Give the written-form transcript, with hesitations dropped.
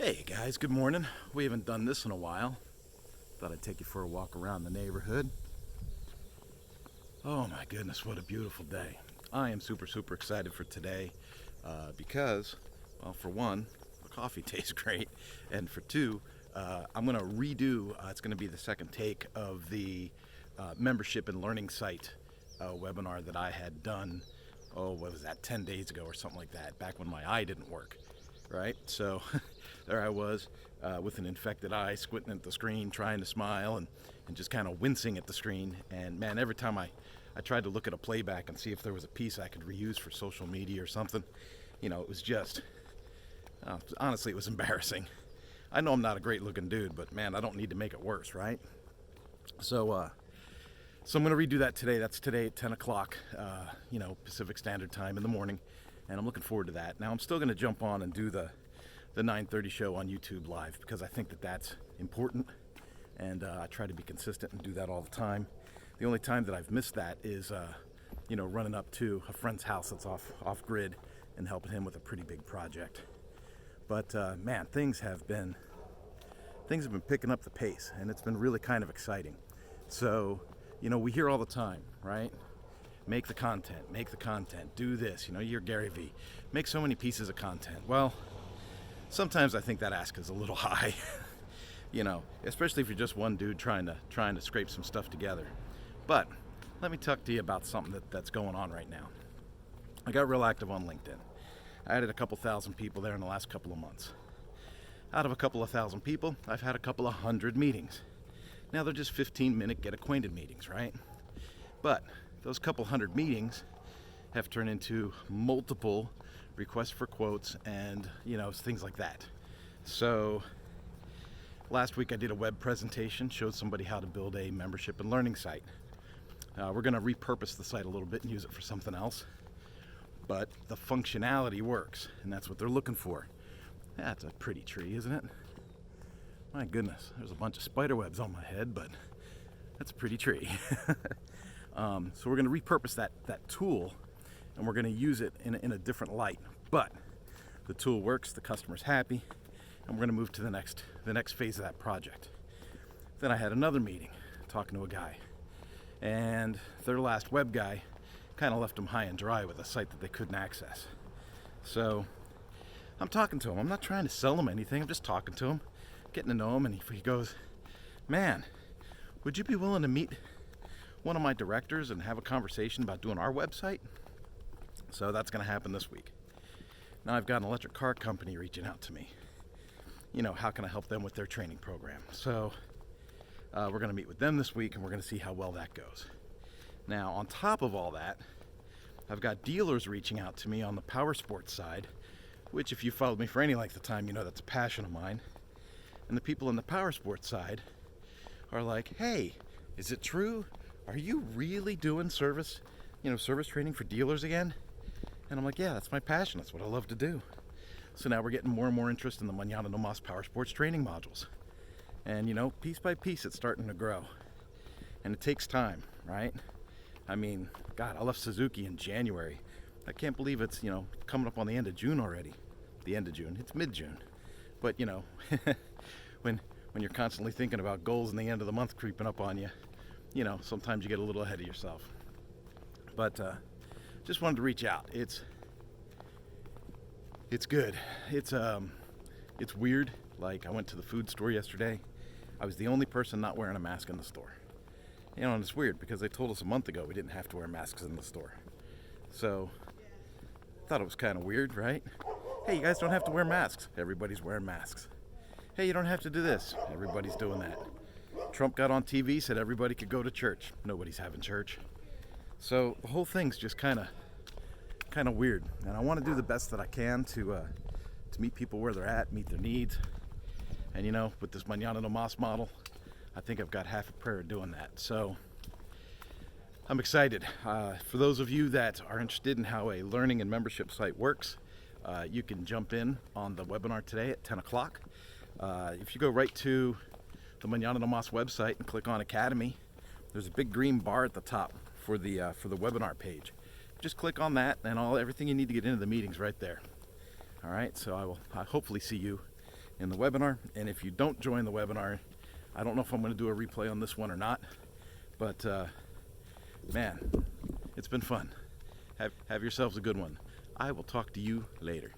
Hey guys, good morning. We haven't done this in a while. Thought I'd take you for a walk around the neighborhood. Oh my goodness, what a beautiful day. I am super excited for today because, well, for one, the coffee tastes great, and for two, I'm going to redo, it's going to be the second take of the membership and learning site webinar that I had done, what was that, 10 days ago or something like that, back when my eye didn't work, right? So there I was with an infected eye, squinting at the screen, trying to smile, and just kind of wincing at the screen. And man, every time I tried to look at a playback and see if there was a piece I could reuse for social media or something, it was just, honestly, it was embarrassing. I know I'm not a great looking dude, but man, I don't need to make it worse, right? So I'm going to redo that today. That's today at 10 o'clock, Pacific Standard Time in the morning, and I'm looking forward to that. Now, I'm still going to jump on and do the 9:30 show on YouTube Live because I think that that's important, and I try to be consistent and do that all the time. The only time that I've missed that is, running up to a friend's house that's off grid and helping him with a pretty big project. But man, things have been picking up the pace, and it's been really kind of exciting. So, we hear all the time, right? Make the content, do this. You hear Gary Vee, make so many pieces of content. Well, sometimes I think that ask is a little high, especially if you're just one dude trying to scrape some stuff together. But let me talk to you about something that's going on right now. I got real active on LinkedIn. I added a couple thousand people there in the last couple of months. Out of a couple of thousand people, I've had a couple of hundred meetings. Now they're just 15-minute get acquainted meetings, right? But those couple hundred meetings have turned into multiple requests for quotes and, things like that. So last week I did a web presentation, showed somebody how to build a membership and learning site. We're going to repurpose the site a little bit and use it for something else. But the functionality works, and that's what they're looking for. That's a pretty tree, isn't it? My goodness, there's a bunch of spider webs on my head, but that's a pretty tree. So we're going to repurpose that tool, and we're going to use it in a different light. But the tool works, the customer's happy, and we're going to move to the next phase of that project. Then I had another meeting talking to a guy, and their last web guy kind of left them high and dry with a site that they couldn't access. So I'm talking to him. I'm not trying to sell him anything. I'm just talking to him, getting to know him, and he goes, "Man, would you be willing to meet one of my directors and have a conversation about doing our website?" So that's going to happen this week. Now I've got an electric car company reaching out to me. How can I help them with their training program? So we're going to meet with them this week, and we're going to see how well that goes. Now, on top of all that, I've got dealers reaching out to me on the power sports side, which, if you followed me for any length of time, that's a passion of mine. And the people on the power sports side are like, "Hey, is it true? Are you really doing service training for dealers again?" And I'm like, "Yeah, that's my passion. That's what I love to do." So now we're getting more and more interest in the Mañana No Mas power sports training modules. And, piece by piece, it's starting to grow. And it takes time, right? I mean, God, I left Suzuki in January. I can't believe it's, coming up on the end of June already. The end of June. It's mid-June. But, when you're constantly thinking about goals and the end of the month creeping up on you, sometimes you get a little ahead of yourself. But just wanted to reach out. It's good. It's weird. Like, I went to the food store yesterday. I was the only person not wearing a mask in the store. And it's weird because they told us a month ago we didn't have to wear masks in the store. So, thought it was kind of weird, right? Hey, you guys don't have to wear masks. Everybody's wearing masks. Hey, you don't have to do this. Everybody's doing that. Trump got on TV, said everybody could go to church. Nobody's having church. So the whole thing's just kind of weird. And I want to do the best that I can to meet people where they're at, meet their needs. And with this Mañana No Mas model, I think I've got half a prayer doing that. So I'm excited. For those of you that are interested in how a learning and membership site works, you can jump in on the webinar today at 10 o'clock. If you go right to the Mañana No Mas website and click on Academy, there's a big green bar at the top for the webinar page. Just click on that, and everything you need to get into the meeting's right there. All right, so I'll hopefully see you in the webinar. And if you don't join the webinar, I don't know if I'm going to do a replay on this one or not, but man, it's been fun. Have yourselves a good one. I will talk to you later.